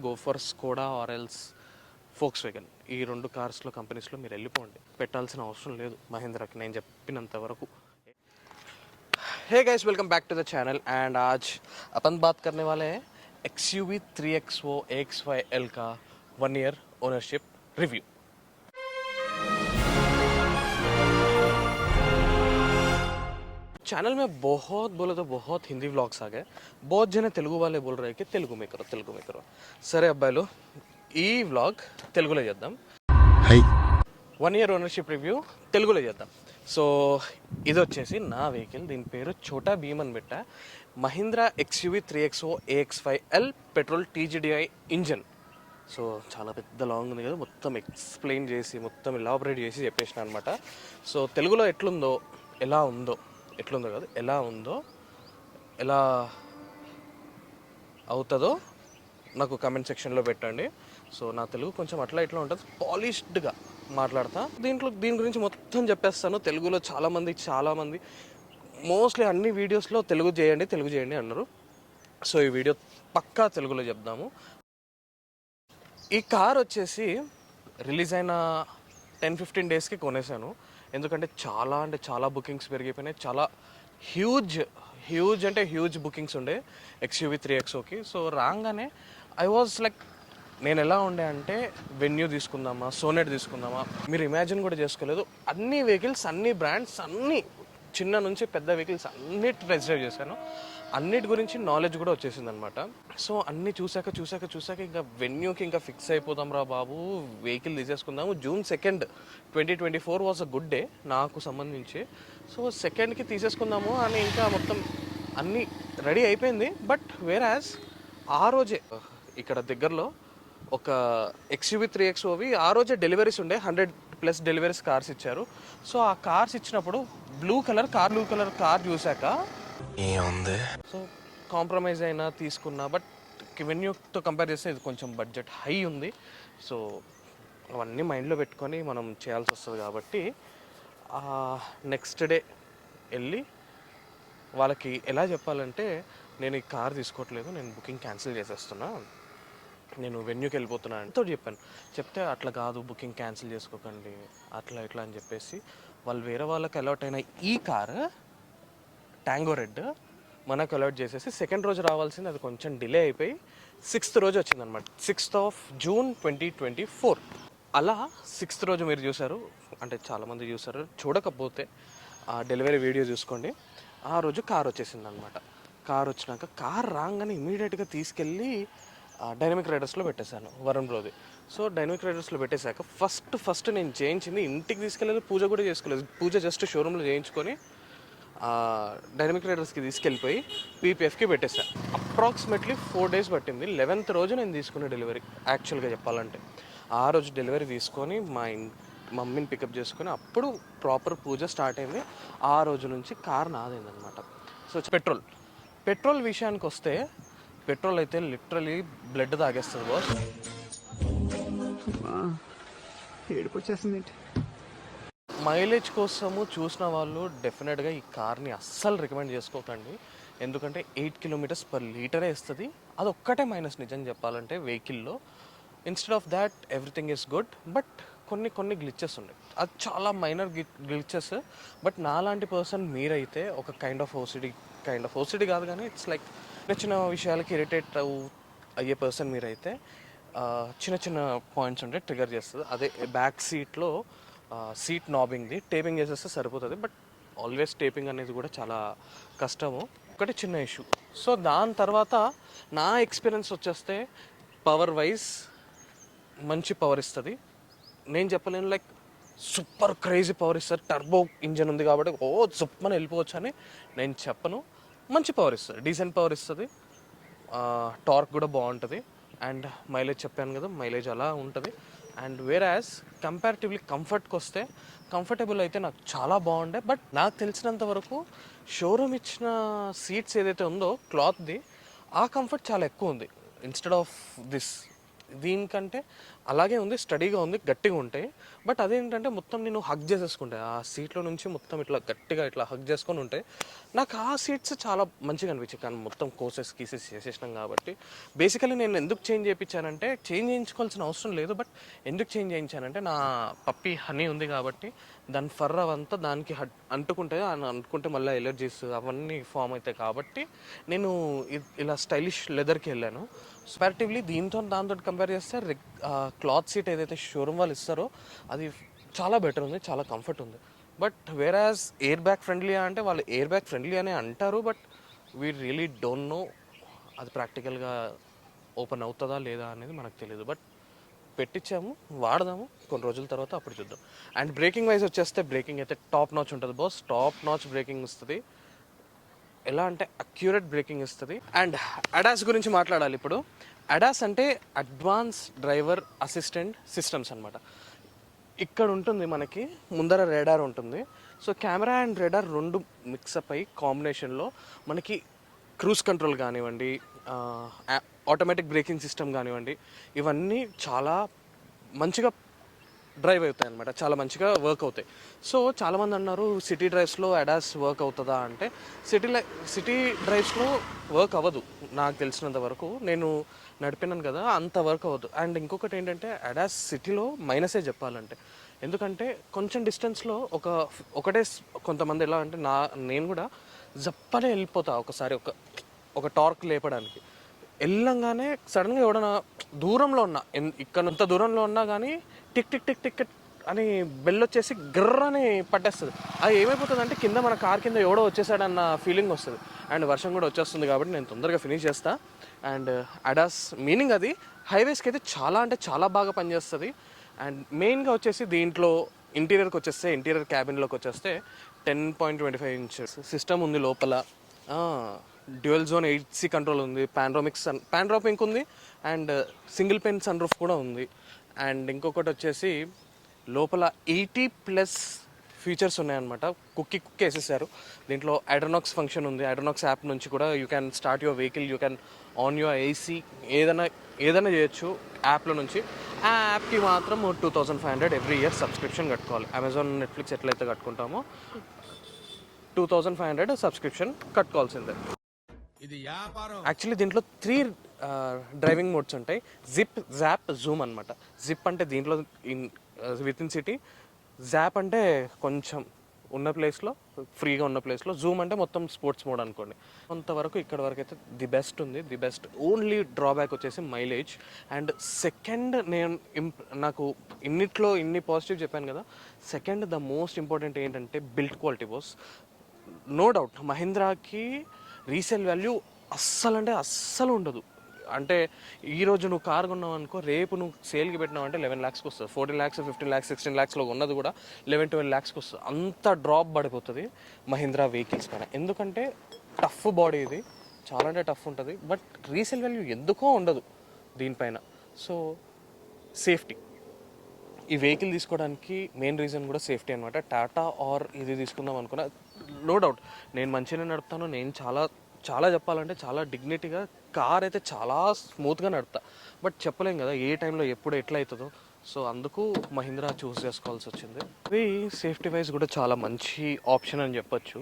Go for Skoda or else Volkswagen. ఈ 2 కార్స్లో కంపెనీస్లో మీరు వెళ్ళిపోండి, పెట్టాల్సిన అవసరం లేదు మహీంద్రాకి నేను చెప్పినంత వరకు. Hey guys, welcome back to the channel and आज अपन बात करने वाले हैं XUV 3XO AX5L का 1 ईयर ओनरशिप रिव्यू. चैनल में बहुत बोले तो बहुत हिंदी व्लॉग्स आ गए. बहुत जने तेलुगु वाले बोल रहे हैं कि तेलुगु में करो. सरे अब्बाइलो ఈ వ్లాగ్ తెలుగులో చేద్దాం. 1 ఇయర్ ఓనర్షిప్ రివ్యూ తెలుగులో చేద్దాం. సో ఇది వచ్చేసి నా వెహికల్, దీని పేరు ఛోటా భీమ్ అని పెట్టా. Mahindra XUV 3XO AX5L petrol TGDI engine. So చాలా పెద్ద లాంగ్ ఉంది కదా, మొత్తం ఎక్స్ప్లెయిన్ చేసి మొత్తం ఎలాబరేట్ చేసి చెప్పేసిన అనమాట. సో తెలుగులో ఎలా అవుతుందో నాకు కమెంట్ సెక్షన్లో పెట్టండి. సో నా తెలుగు కొంచెం అట్లా ఇట్లా ఉంటుంది, పాలిష్డ్గా మాట్లాడతా. దీని గురించి మొత్తం చెప్పేస్తాను తెలుగులో. చాలామంది మోస్ట్లీ అన్ని వీడియోస్లో తెలుగు చేయండి అన్నారు. సో ఈ వీడియో పక్కా తెలుగులో చెప్దాము. ఈ కార్ వచ్చేసి రిలీజ్ అయిన 10-15 డేస్కి కొనేసాను. ఎందుకంటే చాలా బుకింగ్స్ పెరిగిపోయినాయి. చాలా హ్యూజ్ బుకింగ్స్ ఉండే XUV 3XOకి. సో రాగానే ఐ వాజ్ లైక్, నేను ఎలా ఉండే అంటే వెన్యూ తీసుకుందామా, సోనెట్ తీసుకుందామా, మీరు ఇమాజిన్ కూడా చేసుకోలేదు. అన్ని వెహికల్స్, అన్ని బ్రాండ్స్, అన్ని చిన్న నుంచి పెద్ద వెహికల్స్ అన్నిటి టెస్ట్ డ్రైవ్ చేశాను. అన్నిటి గురించి నాలెడ్జ్ కూడా వచ్చేసింది అనమాట. సో అన్నీ చూసాక ఇంకా వెన్యూకి ఇంకా ఫిక్స్ అయిపోదాం రా బాబు, వెహికల్ తీసేసుకుందాము. June 2nd 2024 was a good day నాకు సంబంధించి. సో 2nd తీసేసుకుందాము అని ఇంకా మొత్తం అన్నీ రెడీ అయిపోయింది. బట్ వేరాజ్ ఆ రోజే ఇక్కడ దగ్గరలో ఒక XUV 3XOవి ఆ రోజే డెలివరీస్ ఉండే, 100+ డెలివరీస్ కార్స్ ఇచ్చారు. సో ఆ కార్స్ ఇచ్చినప్పుడు బ్లూ కలర్ కార్ చూశాక సో కాంప్రమైజ్ అయినా తీసుకున్నా. బట్ వెన్యూతో కంపేర్ చేస్తే ఇది కొంచెం బడ్జెట్ హై ఉంది. సో అవన్నీ మైండ్లో పెట్టుకొని మనం చేయాల్సి వస్తుంది కాబట్టి నెక్స్ట్ డే వెళ్ళి వాళ్ళకి ఎలా చెప్పాలంటే, నేను ఈ కార్ తీసుకోవట్లేదు, నేను బుకింగ్ క్యాన్సిల్ చేసేస్తున్నా, నేను వెన్యూకి వెళ్ళిపోతున్నాను అని చెప్తే అట్లా కాదు, బుకింగ్ క్యాన్సిల్ చేసుకోకండి అట్లా ఇట్లా అని చెప్పేసి వాళ్ళు వేరే వాళ్ళకి అలాట్ అయిన ఈ కార్ ట్యాంగో రెడ్ మనకు అలాట్ చేసేసి 2nd రోజు రావాల్సింది, అది కొంచెం డిలే అయిపోయి 6th రోజు వచ్చిందనమాట. 6th of June 2024. అలా 6th రోజు మీరు చూసారు, అంటే చాలామంది చూసారు. చూడకపోతే ఆ డెలివరీ వీడియో చూసుకోండి. ఆ రోజు కార్ వచ్చేసింది అనమాట. కార్ వచ్చినాక కార్ రాగానే ఇమీడియట్గా తీసుకెళ్ళి డైనమిక్ రైడర్స్లో పెట్టేశాను, వరుణ్ బ్రోది. సో డైనమిక్ రైడర్స్లో పెట్టేశాక ఫస్ట్ నేను చేయించింది, ఇంటికి తీసుకెళ్ళలేదు, పూజ కూడా చేసుకోలేదు. పూజ జస్ట్ షోరూంలో చేయించుకొని డైనమిక్ రైడర్స్కి తీసుకెళ్ళిపోయి PPFకి పెట్టేశాను. అప్రాక్సిమేట్లీ 4 days పట్టింది. 11th రోజు నేను తీసుకునే డెలివరీ. యాక్చువల్గా చెప్పాలంటే ఆ రోజు డెలివరీ తీసుకొని మా మమ్మీని పికప్ చేసుకొని అప్పుడు ప్రాపర్ పూజ స్టార్ట్ అయింది. ఆ రోజు నుంచి కార్ నాదైందనమాట. సో పెట్రోల్ విషయానికి వస్తే, పెట్రోల్ అయితే లిటరలీ బ్లడ్ తాగేస్తుంది బాస్. మైలేజ్ కోసము చూసిన వాళ్ళు డెఫినెట్గా ఈ కార్ని అస్సలు రికమెండ్ చేసుకోకండి. ఎందుకంటే 8 km/L ఇస్తుంది. అది ఒక్కటే మైనస్ నిజం చెప్పాలంటే వెహికల్లో. Instead of that everything is good. But కొన్ని గ్లిచెస్ ఉన్నాయి, అది చాలా మైనర్ గ్లిచెస్. బట్ నాలాంటి పర్సన్ మీరైతే ఒక కైండ్ ఆఫ్ ఓసిడి కాదు కానీ ఇట్స్ లైక్ చిన్న విషయాలకి ఇరిటేట్ అయ్యే పర్సన్ మీరైతే చిన్న పాయింట్స్ ఉంటే ట్రిగర్ చేస్తుంది. అదే బ్యాక్ సీట్లో సీట్ నాబింగ్ది టేపింగ్ చేసేస్తే సరిపోతుంది. బట్ ఆల్వేస్ టేపింగ్ అనేది కూడా చాలా కష్టము, ఒకటి చిన్న ఇష్యూ. సో దాని తర్వాత నా ఎక్స్పీరియన్స్ వచ్చేస్తే పవర్ వైజ్ మంచి పవర్ ఇస్తుంది. నేను చెప్పలేను లైక్ సూపర్ క్రేజీ పవర్ ఇస్తుంది, టర్బో ఇంజన్ ఉంది కాబట్టి సుప్పని వెళ్ళిపోవచ్చు అని నేను చెప్పను. మంచి పవర్ ఇస్తుంది, డీసెంట్ పవర్ ఇస్తుంది. టార్క్ కూడా బాగుంటుంది. అండ్ మైలేజ్ చెప్పాను కదా, మైలేజ్ అలా ఉంటుంది. అండ్ వేరాజ్ కంపారిటివ్లీ కంఫర్ట్కి వస్తే, కంఫర్టబుల్ అయితే నాకు చాలా బాగుండే. బట్ నాకు తెలిసినంత వరకు షోరూమ్ ఇచ్చిన సీట్స్ ఏదైతే ఉందో క్లాత్ది, ఆ కంఫర్ట్ చాలా ఎక్కువ ఉంది ఇన్స్టెడ్ ఆఫ్ దిస్ దీనికంటే అలాగే ఉంది, స్టడీగా ఉంది, గట్టిగా ఉంటాయి. బట్ అదేంటంటే మొత్తం నేను హగ్ చేసేసుకుంటాయి ఆ సీట్లో నుంచి మొత్తం ఇట్లా గట్టిగా ఇట్లా హగ్ చేసుకొని ఉంటాయి. నాకు ఆ సీట్స్ చాలా మంచిగా అనిపించాయి. కానీ మొత్తం కోసెస్ కీసెస్ చేసేసినాం కాబట్టి బేసికలీ నేను ఎందుకు చేంజ్ చేయించానంటే, చేంజ్ చేయించుకోవాల్సిన అవసరం లేదు, బట్ ఎందుకు చేంజ్ చేయించానంటే నా పప్పి హనీ ఉంది కాబట్టి దాని ఫర్ అవంతా దానికి అంటుకుంటే అంటుకుంటే మళ్ళీ ఎలర్జీస్ అవన్నీ ఫామ్ అవుతాయి కాబట్టి నేను ఇలా స్టైలిష్ లెదర్కి వెళ్ళాను. కంపారిటివ్లీ దీంతో దాంతో కంపేర్ చేస్తే క్లాత్ సీట్ ఏదైతే షోరూమ్ వాళ్ళు ఇస్తారో అది చాలా బెటర్ ఉంది, చాలా కంఫర్ట్ ఉంది. But whereas air bag friendly అంటే వాళ్ళు ఎయిర్ బ్యాగ్ ఫ్రెండ్లీ అనే అంటారు, but we really don't know అది ప్రాక్టికల్గా ఓపెన్ అవుతుందా లేదా అనేది మనకు తెలియదు. బట్ పెట్టించాము, వాడదాము, కొన్ని రోజుల తర్వాత అప్పుడు చూద్దాం. అండ్ బ్రేకింగ్ వైజ్ వచ్చేస్తే బ్రేకింగ్ అయితే టాప్ నాచ్ ఉంటుంది బాస్, టాప్ నాచ్ బ్రేకింగ్ ఇస్తుంది. ఎలా అంటే అక్యూరేట్ బ్రేకింగ్ ఇస్తుంది. అండ్ అడాస్ గురించి మాట్లాడాలి ఇప్పుడు. అడాస్ అంటే అడ్వాన్స్ డ్రైవర్ అసిస్టెంట్ సిస్టమ్స్ అనమాట. ఇక్కడ ఉంటుంది మనకి ముందర రేడార్ ఉంటుంది. సో కెమెరా అండ్ రేడార్ రెండు మిక్సప్ అయ్యి కాంబినేషన్లో మనకి క్రూజ్ కంట్రోల్ కానివ్వండి, ఆటోమేటిక్ బ్రేకింగ్ సిస్టమ్ కానివ్వండి, ఇవన్నీ చాలా మంచిగా డ్రైవ్ అవుతాయి అనమాట, చాలా మంచిగా వర్క్ అవుతాయి. సో చాలామంది అన్నారు సిటీ డ్రైవ్స్లో అడాస్ వర్క్ అవుతుందా అంటే, సిటీ డ్రైవ్స్లో వర్క్ అవ్వదు నాకు తెలిసినంత వరకు. నేను నడిపినాను కదా, అంత వర్క్ అవ్వదు. అండ్ ఇంకొకటి ఏంటంటే అడాస్ సిటీలో మైనసే చెప్పాలంటే, ఎందుకంటే కొంచెం డిస్టెన్స్లో ఒకటే కొంతమంది ఎలా అంటే నేను కూడా జప్పనే వెళ్ళిపోతా ఒకసారి ఒక టార్క్ లేపడానికి. వెళ్ళంగానే సడన్గా ఎవడన్నా దూరంలో ఉన్నా, ఇక్కడ దూరంలో ఉన్నా కానీ టిక్ టిక్ టిక్ టిక్ అని బెల్ వచ్చేసి గ్రని పట్టేస్తుంది. అది ఏమైపోతుంది అంటే కింద మన కార్ కింద ఎవడో వచ్చేసాడన్న ఫీలింగ్ వస్తుంది. అండ్ వర్షం కూడా వచ్చేస్తుంది కాబట్టి నేను తొందరగా ఫినిష్ చేస్తా. అండ్ అడాస్ మీనింగ్ అది హైవేస్కి అయితే చాలా అంటే చాలా బాగా పనిచేస్తుంది. అండ్ మెయిన్గా వచ్చేసి దీంట్లో ఇంటీరియర్కి వచ్చేస్తే, ఇంటీరియర్ క్యాబిన్లోకి వచ్చేస్తే 10.25 ఇంచెస్ సిస్టమ్ ఉంది లోపల. డ్యూయల్ జోన్ 8C కంట్రోల్ ఉంది, పాండ్రోమిక్ ఉంది, and single pane sunroof కూడా ఉంది. అండ్ ఇంకొకటి వచ్చేసి లోపల 80+ ఫీచర్స్ ఉన్నాయన్నమాట. కుక్కి వేసేసారు. దీంట్లో ఐడ్రోనాక్స్ ఫంక్షన్ ఉంది. ఐడ్రోనాక్స్ యాప్ నుంచి కూడా you can start your vehicle, you can on your AC, ఏదైనా చేయొచ్చు యాప్లో నుంచి. ఆ యాప్కి మాత్రం 2500 ఎవ్రీ ఇయర్ సబ్స్క్రిప్షన్ కట్టుకోవాలి. అమెజాన్, నెట్ఫ్లిక్స్ ఎట్లయితే కట్టుకుంటామో 2500 సబ్స్క్రిప్షన్ కట్టుకోవాల్సిందే. యాక్చువల్లీ దీంట్లో 3 డ్రైవింగ్ మోడ్స్ ఉంటాయి. జిప్, జాప్, జూమ్ అనమాట. జిప్ అంటే దీంట్లో విత్ ఇన్ సిటీ, జాప్ అంటే కొంచెం ఉన్న ప్లేస్లో, ఫ్రీగా ఉన్న ప్లేస్లో, జూమ్ అంటే మొత్తం స్పోర్ట్స్ మోడ్ అనుకోండి. కొంతవరకు ఇక్కడ వరకు అయితే ది బెస్ట్ ఉంది. ది బెస్ట్ ఓన్లీ డ్రాబ్యాక్ వచ్చేసి మైలేజ్. అండ్ సెకండ్, నాకు ఇన్ని పాజిటివ్ చెప్పాను కదా, సెకండ్ ద మోస్ట్ ఇంపార్టెంట్ ఏంటంటే build quality boss. No doubt మహీంద్రాకి రీసేల్ వాల్యూ అస్సలు ఉండదు. అంటే ఈరోజు నువ్వు కార్ కొన్నావు అనుకో, రేపు నువ్వు సేల్కి పెట్టినావు అంటే 11 lakhsకి వస్తుంది. 14 lakhs, 15 lakhs, 16 lakhsలో ఉన్నది కూడా 11-12 lakhsకి వస్తుంది. అంత డ్రాప్ పడిపోతుంది మహీంద్రా వెహికల్స్ పైన. ఎందుకంటే టఫ్ బాడీ ఇది, చాలా అంటే టఫ్ ఉంటుంది. బట్ రీసేల్ వాల్యూ ఎందుకో ఉండదు దీనిపైన. సో సేఫ్టీ, ఈ వెహికల్ తీసుకోవడానికి మెయిన్ రీజన్ కూడా సేఫ్టీ అనమాట. టాటా ఆర్ ఇది తీసుకుందాం అనుకున్నా, నో డౌట్ నేను మంచిగానే నడుపుతాను. నేను చాలా చెప్పాలంటే చాలా డిగ్నిటీగా, కార్ అయితే చాలా స్మూత్గా నడుపుతా. బట్ చెప్పలేం కదా ఏ టైంలో ఎప్పుడు ఎట్లా అవుతుందో. సో అందుకు మహీంద్రా చూస్ చేసుకోవాల్సి వచ్చింది. ఇది సేఫ్టీ వైజ్ కూడా చాలా మంచి ఆప్షన్ అని చెప్పొచ్చు.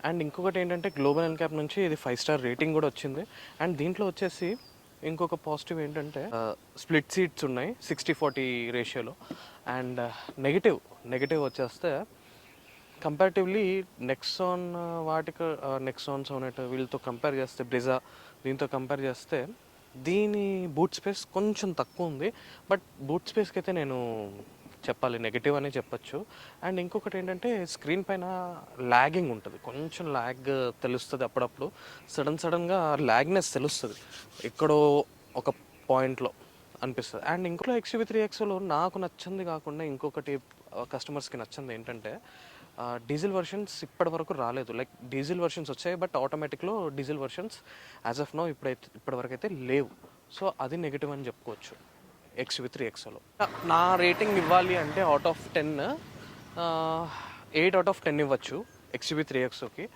అండ్ ఇంకొకటి ఏంటంటే గ్లోబల్ ఎన్క్యాప్ నుంచి ఇది 5 star రేటింగ్ కూడా వచ్చింది. అండ్ దీంట్లో వచ్చేసి ఇంకొక పాజిటివ్ ఏంటంటే స్ప్లిట్ సీట్స్ ఉన్నాయి 60-40 రేషియోలో. అండ్ నెగిటివ్ వచ్చేస్తే కంపారిటివ్లీ నెక్సాన్ సోనెట్ వీళ్ళతో కంపేర్ చేస్తే, బ్రిజా దీంతో కంపేర్ చేస్తే దీని బూట్ స్పేస్ కొంచెం తక్కువ ఉంది. బట్ బూట్ స్పేస్కి అయితే నేను చెప్పాలి నెగిటివ్ అనే చెప్పచ్చు. అండ్ ఇంకొకటి ఏంటంటే స్క్రీన్ పైన ల్యాగింగ్ ఉంటుంది, కొంచెం ల్యాగ్ తెలుస్తుంది అప్పుడప్పుడు. సడన్గా ల్యాగ్నెస్ తెలుస్తుంది ఎక్కడో ఒక పాయింట్లో అనిపిస్తుంది. అండ్ ఇంకో XUV3XOలో నాకు నచ్చింది కాకుండా ఇంకొకటి కస్టమర్స్కి నచ్చింది ఏంటంటే డీజిల్ వర్షన్స్ ఇప్పటి వరకు రాలేదు. లైక్ డీజిల్ వర్షన్స్ వచ్చాయి, బట్ ఆటోమేటిక్లో diesel versions as of now ఇప్పటివరకు అయితే లేవు. సో అది నెగిటివ్ అని చెప్పుకోవచ్చు XUV3XOలో. నా రేటింగ్ ఇవ్వాలి అంటే అవుట్ ఆఫ్ 10, 8 out of 10 ఇవ్వచ్చు XUV3XOకి.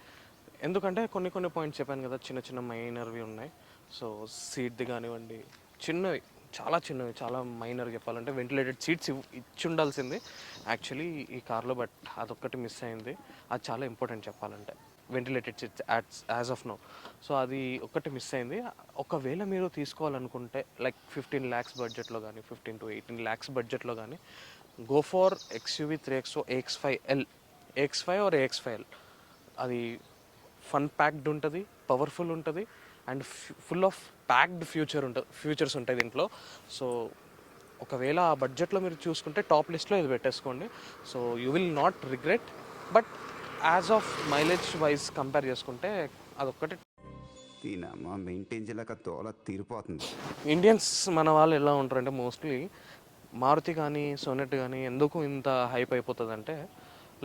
ఎందుకంటే కొన్ని పాయింట్స్ చెప్పాను కదా, చిన్న మైనర్వి ఉన్నాయి. సో సీట్ది కానివ్వండి, చిన్నవి చాలా చిన్నవి, చాలా మైనర్ చెప్పాలంటే. వెంటిలేటెడ్ సీట్స్ ఇచ్చి ఉండాల్సింది యాక్చువల్లీ ఈ కార్లో, బట్ అదొక్కటి మిస్ అయింది. అది చాలా ఇంపార్టెంట్ చెప్పాలంటే, ventilated seats as of now. So అది ఒక్కటి మిస్ అయింది. ఒకవేళ మీరు తీసుకోవాలనుకుంటే లైక్ 15 lakhs బడ్జెట్లో కానీ, 15 to 18 lakhs బడ్జెట్లో కానీ, go for XUV 3XO AX5L, AX5 or AX5L. అది ఫన్ ప్యాక్డ్ ఉంటుంది, పవర్ఫుల్ ఉంటుంది, and full of packed features ఉంటాయి దీంట్లో. సో ఒకవేళ ఆ బడ్జెట్లో మీరు చూసుకుంటే టాప్ లిస్ట్లో ఇది పెట్టేసుకోండి. So you will not regret. But as of mileage wise compare చేసుకుంటే అదొక్కటి. మెయింటైన్ చేయలేక తోల తీరిపోతుంది. ఇండియన్స్ మన వాళ్ళు ఎలా ఉంటారంటే మోస్ట్లీ మారుతి కానీ సోనెట్ కానీ ఎందుకు ఇంత హైప్ అయిపోతుంది అంటే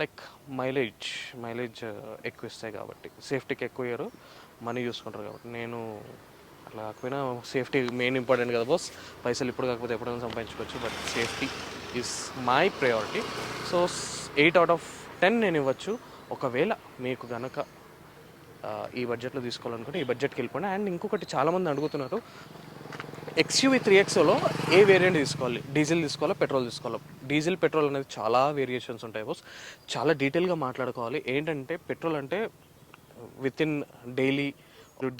లైక్ మైలేజ్ ఎక్కువ ఇస్తాయి కాబట్టి, సేఫ్టీకి ఎక్కువ ఇయ్యరు, మనీ చూసుకుంటారు కాబట్టి. నేను అట్లా కాకపోయినా సేఫ్టీ మెయిన్ ఇంపార్టెంట్ కదా బాస్. పైసలు ఇప్పుడు కాకపోతే ఎప్పుడైనా సంపాదించుకోవచ్చు, but safety is my priority. So 8 out of 10 నేను ఇవ్వచ్చు. ఒకవేళ మీకు కనుక ఈ బడ్జెట్లో తీసుకోవాలనుకుంటే ఈ బడ్జెట్కి వెళ్ళిపోండి. అండ్ ఇంకొకటి చాలామంది అడుగుతున్నారు, XUV 3XOలో ఏ వేరియంట్ తీసుకోవాలి, డీజిల్ తీసుకోవాలా పెట్రోల్ తీసుకోవాలా? డీజిల్ పెట్రోల్ అనేది చాలా వేరియేషన్స్ ఉంటాయి బాస్, చాలా డీటెయిల్గా మాట్లాడుకోవాలి. ఏంటంటే పెట్రోల్ అంటే విత్ ఇన్ డైలీ,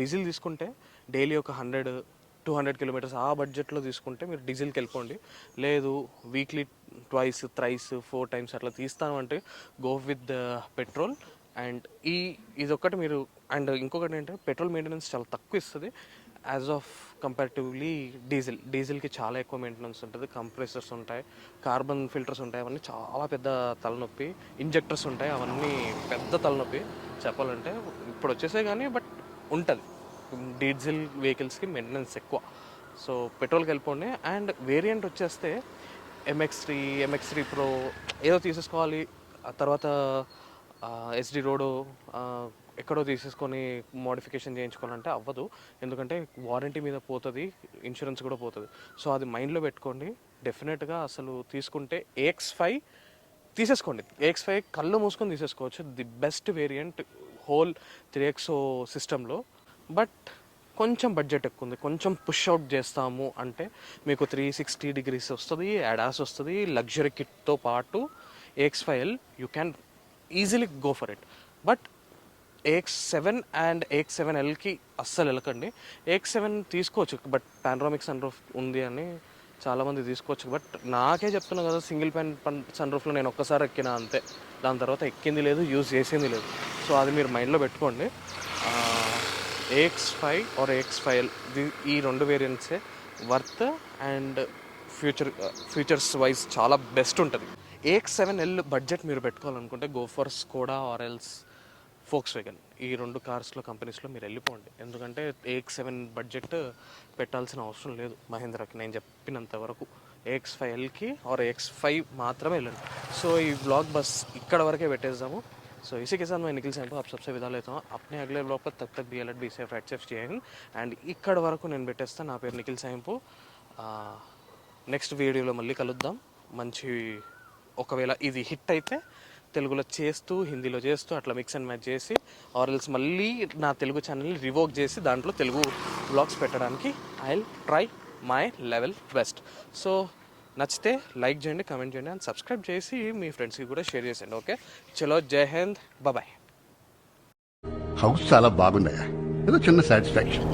డీజిల్ తీసుకుంటే డైలీ ఒక 100-200 kilometers ఆ బడ్జెట్లో తీసుకుంటే మీరు డీజిల్కి వెళ్ళిపోండి. లేదు వీక్లీ 2, 3, 4 times అట్లా తీస్తాను అంటే గో విత్ పెట్రోల్. అండ్ ఇదొక్కటి మీరు, అండ్ ఇంకొకటి ఏంటంటే పెట్రోల్ మెయింటెనెన్స్ చాలా తక్కువ ఇస్తుంది యాజ్ ఆఫ్ కంపారిటివ్లీ డీజిల్కి చాలా ఎక్కువ మెయింటెనెన్స్ ఉంటుంది. కంప్రెసర్స్ ఉంటాయి, కార్బన్ ఫిల్టర్స్ ఉంటాయి, అవన్నీ చాలా పెద్ద తలనొప్పి. ఇంజెక్టర్స్ ఉంటాయి, అవన్నీ పెద్ద తలనొప్పి చెప్పాలంటే. ఇప్పుడు వచ్చేసే కానీ బట్ ఉంటుంది, డీజిల్ వెహికల్స్కి మెయింటెనెన్స్ ఎక్కువ. సో పెట్రోల్కి వెళ్ళిపోండి. అండ్ వేరియంట్ వచ్చేస్తే MX3 Pro ఏదో తీసేసుకోవాలి, ఆ తర్వాత SD రోడ్ ఎక్కడో తీసేసుకొని మోడిఫికేషన్ చేయించుకోవాలంటే అవ్వదు, ఎందుకంటే వారంటీ మీద పోతుంది, ఇన్సూరెన్స్ కూడా పోతుంది. సో అది మైండ్లో పెట్టుకోండి. డెఫినెట్గా అసలు తీసుకుంటే AX5 తీసేసుకోండి. AX5 కళ్ళు మూసుకొని తీసేసుకోవచ్చు, the best variant whole 3XO సిస్టంలో. బట్ కొంచెం బడ్జెట్ ఎక్కువ ఉంది, కొంచెం పుష్ అవుట్ చేస్తాము అంటే మీకు 360 degrees వస్తుంది, ADAS వస్తుంది, లగ్జరీ కిట్తో పాటు AX5L you can easily go for it. But AX7 and AX7Lకి అస్సలు వెళ్ళకండి. AX7 తీసుకోవచ్చు, బట్ పానరామిక్ సన్ రూఫ్ ఉంది అని చాలామంది తీసుకోవచ్చు. బట్ నాకే చెప్తున్నా కదా, సింగిల్ సన్ రూఫ్లో నేను ఒక్కసారి ఎక్కినా అంతే, దాని తర్వాత ఎక్కింది లేదు, యూజ్ చేసింది లేదు. సో అది మీరు మైండ్లో పెట్టుకోండి. AX5 ఆర్ AX5L ఈ 2 వేరియంట్సే వర్త్ అండ్ ఫ్యూచర్స్ వైజ్ చాలా బెస్ట్ ఉంటుంది. AX7L బడ్జెట్ మీరు పెట్టుకోవాలనుకుంటే go for Skoda or else Volkswagen. ఈ 2 కార్స్లో కంపెనీస్లో మీరు వెళ్ళిపోండి, ఎందుకంటే AX7 బడ్జెట్ పెట్టాల్సిన అవసరం లేదు మహేంద్రకి. నేను చెప్పినంత వరకు AX5Lకి ఆర్ AX5 మాత్రమే వెళ్ళండి. సో ఈ బ్లాగ్ బస్ ఇక్కడ వరకే పెట్టేద్దాము. सो इसी के साथ मैं निखिल सैंपू आप सबसे विदा लेता हूँ. अपने अगले ब्लॉग पर तब तक be alert, be safe, right safe చేయండి. అండ్ ఇక్కడ వరకు నేను పెట్టేస్తాను. నా పేరు నిఖిల్ సైంపు. నెక్స్ట్ వీడియోలో మళ్ళీ కలుద్దాం. మంచి, ఒకవేళ ఇది హిట్ అయితే తెలుగులో చేస్తూ హిందీలో చేస్తూ అట్లా మిక్స్ అండ్ మ్యాచ్ చేసి ఆర్ఎల్స్ మళ్ళీ నా తెలుగు ఛానల్ని రివోక్ చేసి దాంట్లో తెలుగు బ్లాగ్స్ పెట్టడానికి I will try my level best. So నచ్చితే లైక్ చేయండి, కామెంట్ చేయండి, అండ్ సబ్స్క్రైబ్ చేసి మీ ఫ్రెండ్స్కి కూడా షేర్ చేసేయండి. ఓకే, చలో, జై హింద్, బాయ్. హౌస్ చాలా బాగుందయ్యా, ఏదో చిన్న సాటిస్ఫాక్షన్.